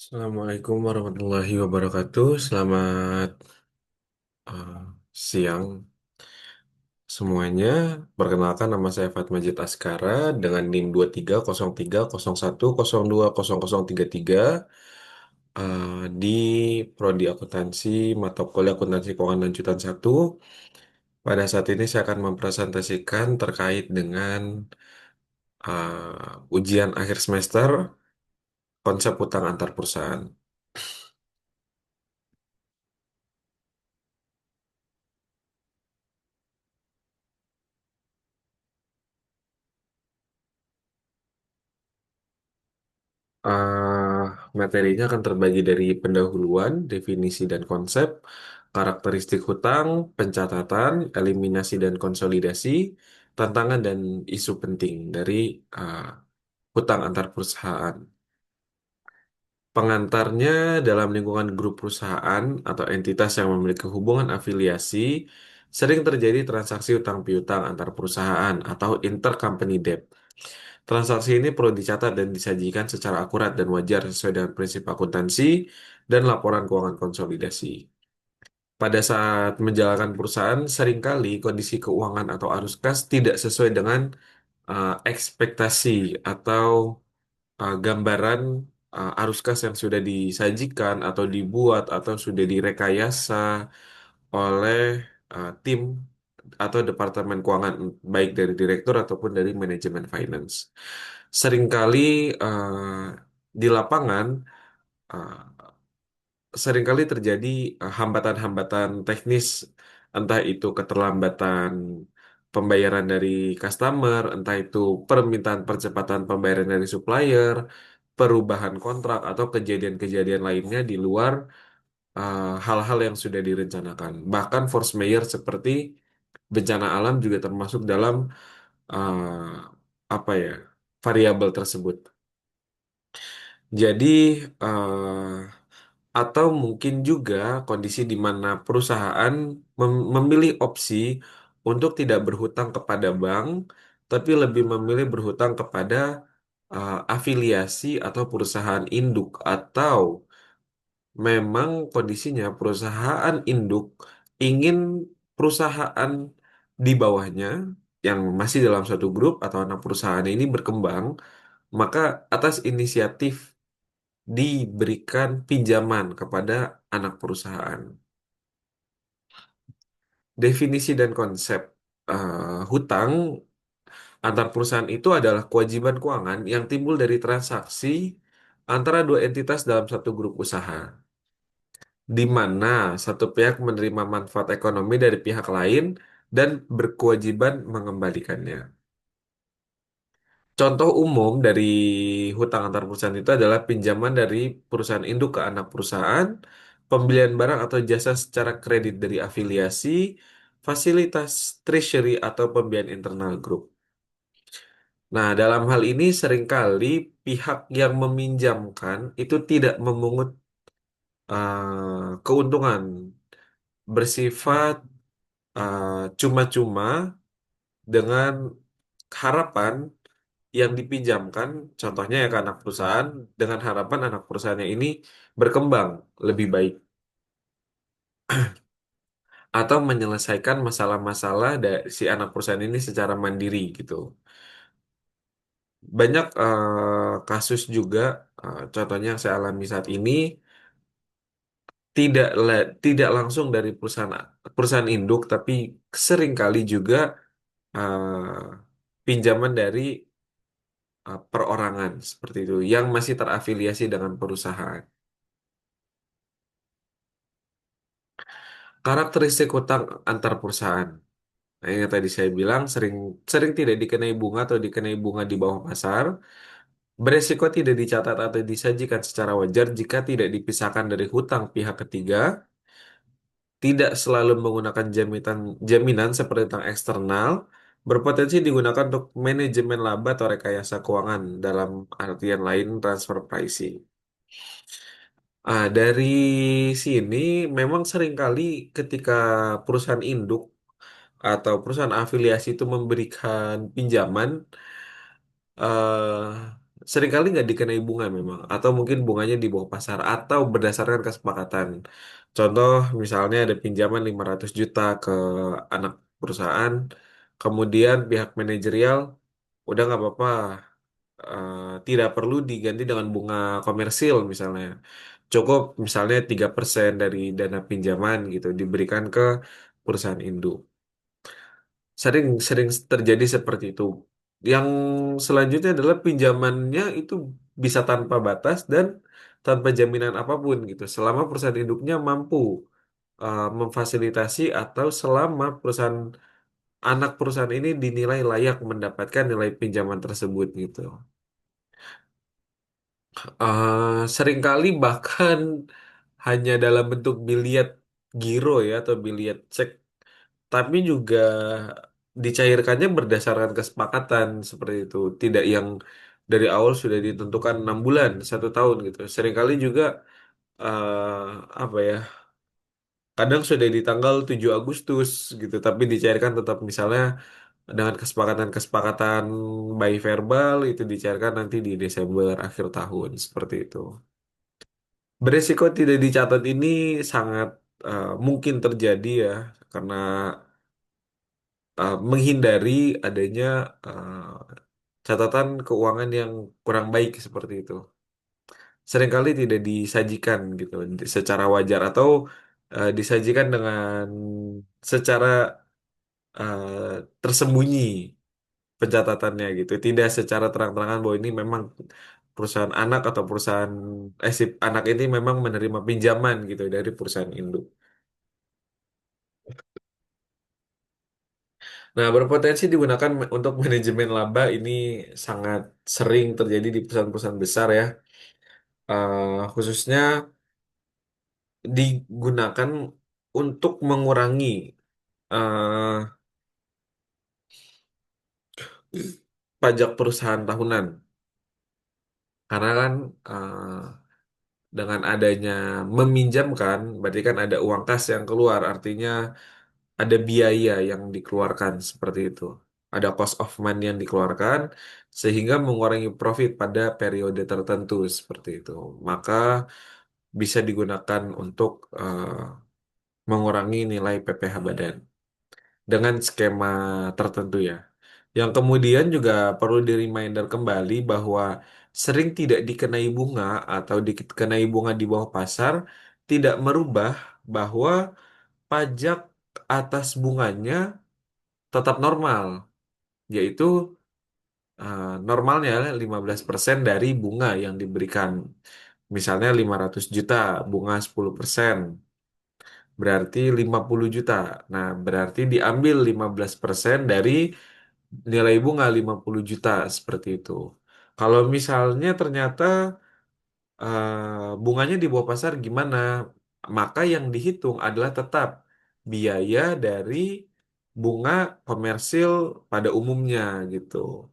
Assalamualaikum warahmatullahi wabarakatuh. Selamat siang semuanya. Perkenalkan nama saya Fatmajid Askara dengan NIM 230301012033 di Prodi Akuntansi mata kuliah Akuntansi Keuangan Lanjutan 1. Pada saat ini saya akan mempresentasikan terkait dengan ujian akhir semester konsep utang antar perusahaan. Materinya akan terbagi dari pendahuluan, definisi dan konsep, karakteristik hutang, pencatatan, eliminasi dan konsolidasi, tantangan dan isu penting dari ah, hutang antar perusahaan. Pengantarnya dalam lingkungan grup perusahaan atau entitas yang memiliki hubungan afiliasi, sering terjadi transaksi utang piutang antar perusahaan atau intercompany debt. Transaksi ini perlu dicatat dan disajikan secara akurat dan wajar sesuai dengan prinsip akuntansi dan laporan keuangan konsolidasi. Pada saat menjalankan perusahaan, seringkali kondisi keuangan atau arus kas tidak sesuai dengan ekspektasi atau gambaran arus kas yang sudah disajikan atau dibuat atau sudah direkayasa oleh tim atau departemen keuangan baik dari direktur ataupun dari manajemen finance. Seringkali di lapangan eh, seringkali terjadi hambatan-hambatan teknis, entah itu keterlambatan pembayaran dari customer, entah itu permintaan percepatan pembayaran dari supplier, perubahan kontrak atau kejadian-kejadian lainnya di luar hal-hal yang sudah direncanakan. Bahkan force majeure seperti bencana alam juga termasuk dalam uh, apa ya variabel tersebut. Jadi atau mungkin juga kondisi di mana perusahaan memilih opsi untuk tidak berhutang kepada bank, tapi lebih memilih berhutang kepada afiliasi atau perusahaan induk, atau memang kondisinya perusahaan induk ingin perusahaan di bawahnya yang masih dalam satu grup atau anak perusahaan ini berkembang, maka atas inisiatif diberikan pinjaman kepada anak perusahaan. Definisi dan konsep hutang antar perusahaan itu adalah kewajiban keuangan yang timbul dari transaksi antara dua entitas dalam satu grup usaha, di mana satu pihak menerima manfaat ekonomi dari pihak lain dan berkewajiban mengembalikannya. Contoh umum dari hutang antar perusahaan itu adalah pinjaman dari perusahaan induk ke anak perusahaan, pembelian barang atau jasa secara kredit dari afiliasi, fasilitas treasury atau pembiayaan internal grup. Nah, dalam hal ini seringkali pihak yang meminjamkan itu tidak memungut keuntungan, bersifat cuma-cuma dengan harapan yang dipinjamkan, contohnya ya ke anak perusahaan, dengan harapan anak perusahaannya ini berkembang lebih baik atau menyelesaikan masalah-masalah dari si anak perusahaan ini secara mandiri gitu. Banyak kasus juga, contohnya yang saya alami saat ini, tidak langsung dari perusahaan perusahaan induk, tapi seringkali juga pinjaman dari perorangan seperti itu yang masih terafiliasi dengan perusahaan. Karakteristik hutang antar perusahaan. Nah, yang tadi saya bilang sering sering tidak dikenai bunga atau dikenai bunga di bawah pasar. Beresiko tidak dicatat atau disajikan secara wajar jika tidak dipisahkan dari hutang pihak ketiga. Tidak selalu menggunakan jaminan seperti hutang eksternal. Berpotensi digunakan untuk manajemen laba atau rekayasa keuangan dalam artian lain transfer pricing. Dari sini memang seringkali ketika perusahaan induk atau perusahaan afiliasi itu memberikan pinjaman, Seringkali nggak dikenai bunga memang, atau mungkin bunganya di bawah pasar, atau berdasarkan kesepakatan. Contoh, misalnya ada pinjaman 500 juta ke anak perusahaan, kemudian pihak manajerial, udah nggak apa-apa, tidak perlu diganti dengan bunga komersil misalnya. Cukup misalnya 3% dari dana pinjaman gitu, diberikan ke perusahaan induk. Sering sering terjadi seperti itu. Yang selanjutnya adalah pinjamannya itu bisa tanpa batas dan tanpa jaminan apapun gitu. Selama perusahaan induknya mampu memfasilitasi atau selama perusahaan anak perusahaan ini dinilai layak mendapatkan nilai pinjaman tersebut gitu. Seringkali bahkan hanya dalam bentuk biliet giro ya atau biliet cek, tapi juga dicairkannya berdasarkan kesepakatan seperti itu, tidak yang dari awal sudah ditentukan 6 bulan 1 tahun gitu. Seringkali juga apa ya, kadang sudah di tanggal 7 Agustus gitu, tapi dicairkan tetap misalnya dengan kesepakatan-kesepakatan by verbal itu dicairkan nanti di Desember akhir tahun seperti itu. Beresiko tidak dicatat ini sangat mungkin terjadi ya, karena menghindari adanya catatan keuangan yang kurang baik seperti itu. Seringkali tidak disajikan gitu secara wajar, atau disajikan dengan secara tersembunyi pencatatannya gitu. Tidak secara terang-terangan bahwa ini memang perusahaan anak atau perusahaan si anak ini memang menerima pinjaman gitu dari perusahaan induk. Nah, berpotensi digunakan untuk manajemen laba ini sangat sering terjadi di perusahaan-perusahaan besar ya. Khususnya digunakan untuk mengurangi eh, pajak perusahaan tahunan. Karena kan dengan adanya meminjamkan, berarti kan ada uang kas yang keluar, artinya ada biaya yang dikeluarkan seperti itu. Ada cost of money yang dikeluarkan sehingga mengurangi profit pada periode tertentu seperti itu. Maka bisa digunakan untuk mengurangi nilai PPh badan dengan skema tertentu ya. Yang kemudian juga perlu di-reminder kembali bahwa sering tidak dikenai bunga atau dikenai bunga di bawah pasar tidak merubah bahwa pajak atas bunganya tetap normal, yaitu normalnya 15% dari bunga yang diberikan. Misalnya 500 juta, bunga 10%, berarti 50 juta. Nah, berarti diambil 15% dari nilai bunga 50 juta seperti itu. Kalau misalnya ternyata bunganya di bawah pasar gimana? Maka yang dihitung adalah tetap biaya dari bunga komersil pada umumnya gitu.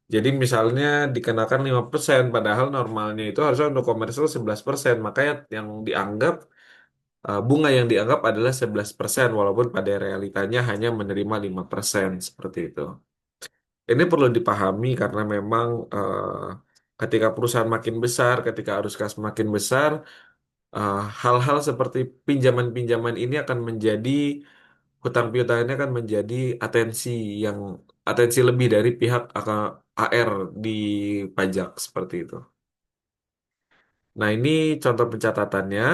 Jadi misalnya dikenakan 5%, padahal normalnya itu harusnya untuk komersil 11%. Maka yang dianggap, bunga yang dianggap adalah 11%, walaupun pada realitanya hanya menerima 5% seperti itu. Ini perlu dipahami karena memang ketika perusahaan makin besar, ketika arus kas makin besar, hal-hal seperti pinjaman-pinjaman ini akan menjadi hutang piutangnya akan menjadi atensi yang atensi lebih dari pihak AR di pajak seperti itu. Nah, ini contoh pencatatannya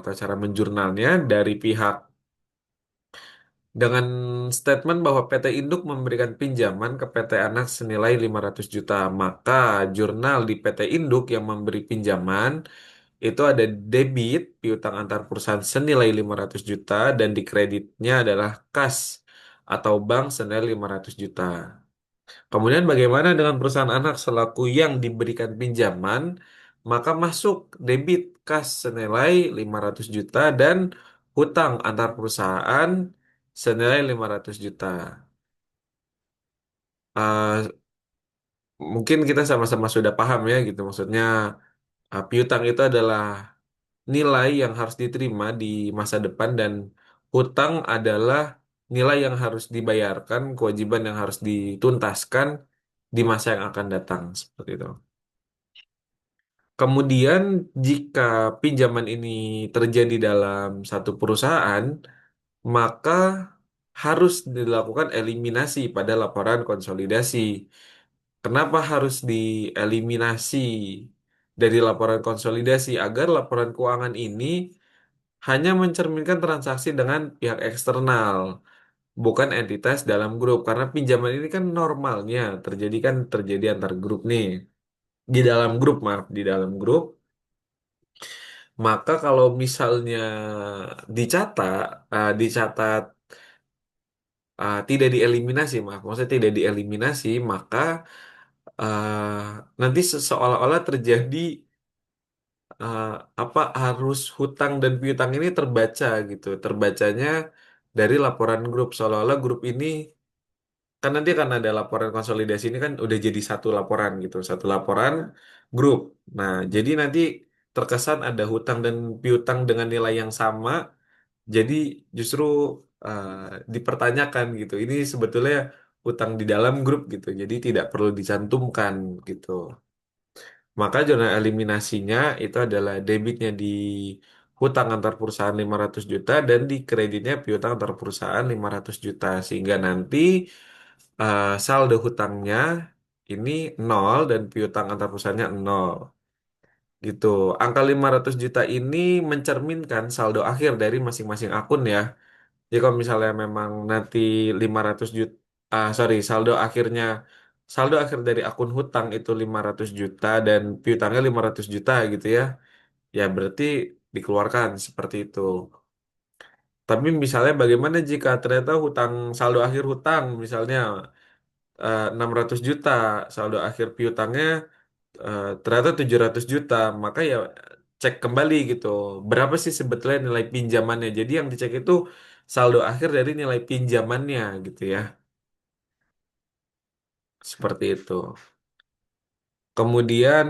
atau cara menjurnalnya dari pihak dengan statement bahwa PT Induk memberikan pinjaman ke PT Anak senilai 500 juta, maka jurnal di PT Induk yang memberi pinjaman itu ada debit piutang antar perusahaan senilai 500 juta dan di kreditnya adalah kas atau bank senilai 500 juta. Kemudian bagaimana dengan perusahaan anak selaku yang diberikan pinjaman, maka masuk debit kas senilai 500 juta dan hutang antar perusahaan senilai 500 juta. Eh, Mungkin kita sama-sama sudah paham ya gitu, maksudnya piutang itu adalah nilai yang harus diterima di masa depan dan hutang adalah nilai yang harus dibayarkan, kewajiban yang harus dituntaskan di masa yang akan datang seperti itu. Kemudian jika pinjaman ini terjadi dalam satu perusahaan, maka harus dilakukan eliminasi pada laporan konsolidasi. Kenapa harus dieliminasi dari laporan konsolidasi? Agar laporan keuangan ini hanya mencerminkan transaksi dengan pihak eksternal, bukan entitas dalam grup. Karena pinjaman ini kan normalnya terjadi antar grup nih. Di dalam grup, maaf, di dalam grup. Maka kalau misalnya dicatat tidak dieliminasi, maaf, maksudnya tidak dieliminasi, maka nanti seolah-olah terjadi eh, apa harus hutang dan piutang ini terbaca gitu, terbacanya dari laporan grup seolah-olah grup ini kan nanti akan ada laporan konsolidasi ini kan udah jadi satu laporan gitu, satu laporan grup. Nah, jadi nanti terkesan ada hutang dan piutang dengan nilai yang sama, jadi justru eh, dipertanyakan gitu. Ini sebetulnya hutang di dalam grup gitu, jadi tidak perlu dicantumkan gitu. Maka zona eliminasinya itu adalah debitnya di hutang antar perusahaan 500 juta dan di kreditnya piutang antar perusahaan 500 juta. Sehingga nanti saldo hutangnya ini nol dan piutang antar perusahaannya nol. Gitu. Angka 500 juta ini mencerminkan saldo akhir dari masing-masing akun ya. Jadi kalau misalnya memang nanti 500 juta, sorry, saldo akhir dari akun hutang itu 500 juta dan piutangnya 500 juta gitu ya. Ya berarti dikeluarkan seperti itu. Tapi misalnya bagaimana jika ternyata saldo akhir hutang misalnya 600 juta, saldo akhir piutangnya ternyata 700 juta, maka ya cek kembali gitu. Berapa sih sebetulnya nilai pinjamannya? Jadi yang dicek itu saldo akhir dari nilai pinjamannya gitu ya. Seperti itu. Kemudian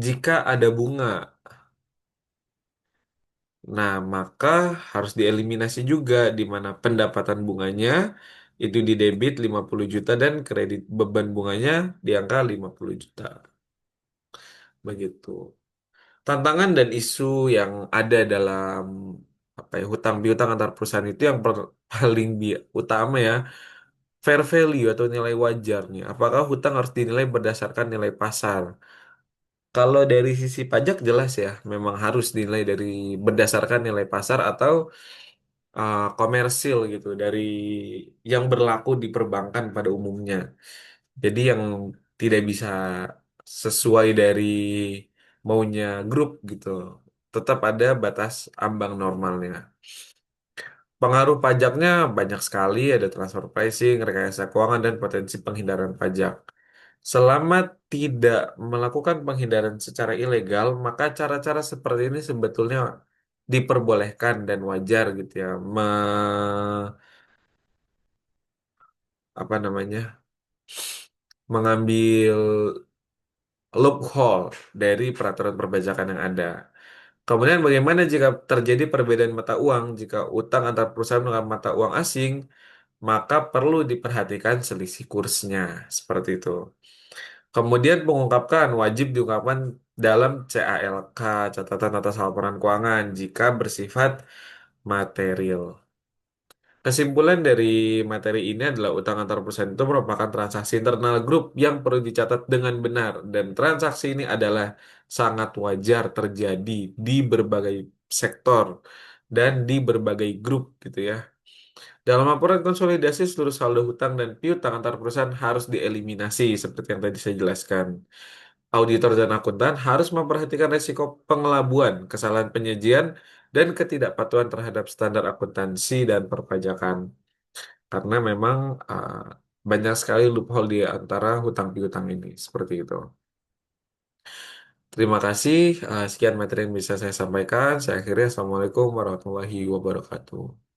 jika ada bunga, nah maka harus dieliminasi juga di mana pendapatan bunganya itu di debit 50 juta dan kredit beban bunganya di angka 50 juta. Begitu. Tantangan dan isu yang ada dalam apa ya hutang piutang antar perusahaan itu yang paling utama ya fair value atau nilai wajarnya. Apakah hutang harus dinilai berdasarkan nilai pasar? Kalau dari sisi pajak jelas ya, memang harus dinilai dari berdasarkan nilai pasar atau komersil gitu dari yang berlaku di perbankan pada umumnya. Jadi yang tidak bisa sesuai dari maunya grup gitu. Tetap ada batas ambang normalnya. Pengaruh pajaknya banyak sekali, ada transfer pricing, rekayasa keuangan, dan potensi penghindaran pajak. Selama tidak melakukan penghindaran secara ilegal, maka cara-cara seperti ini sebetulnya diperbolehkan dan wajar gitu ya. Apa namanya? Mengambil loophole dari peraturan perpajakan yang ada. Kemudian bagaimana jika terjadi perbedaan mata uang, jika utang antar perusahaan dengan mata uang asing, maka perlu diperhatikan selisih kursnya, seperti itu. Kemudian pengungkapkan wajib diungkapkan dalam CALK, catatan atas laporan keuangan, jika bersifat material. Kesimpulan dari materi ini adalah utang antar perusahaan itu merupakan transaksi internal grup yang perlu dicatat dengan benar dan transaksi ini adalah sangat wajar terjadi di berbagai sektor dan di berbagai grup gitu ya. Dalam laporan konsolidasi seluruh saldo hutang dan piutang antar perusahaan harus dieliminasi seperti yang tadi saya jelaskan. Auditor dan akuntan harus memperhatikan risiko pengelabuan, kesalahan penyajian, dan ketidakpatuhan terhadap standar akuntansi dan perpajakan. Karena memang banyak sekali loophole di antara hutang piutang ini, seperti itu. Terima kasih. Sekian materi yang bisa saya sampaikan. Saya akhiri. Assalamualaikum warahmatullahi wabarakatuh.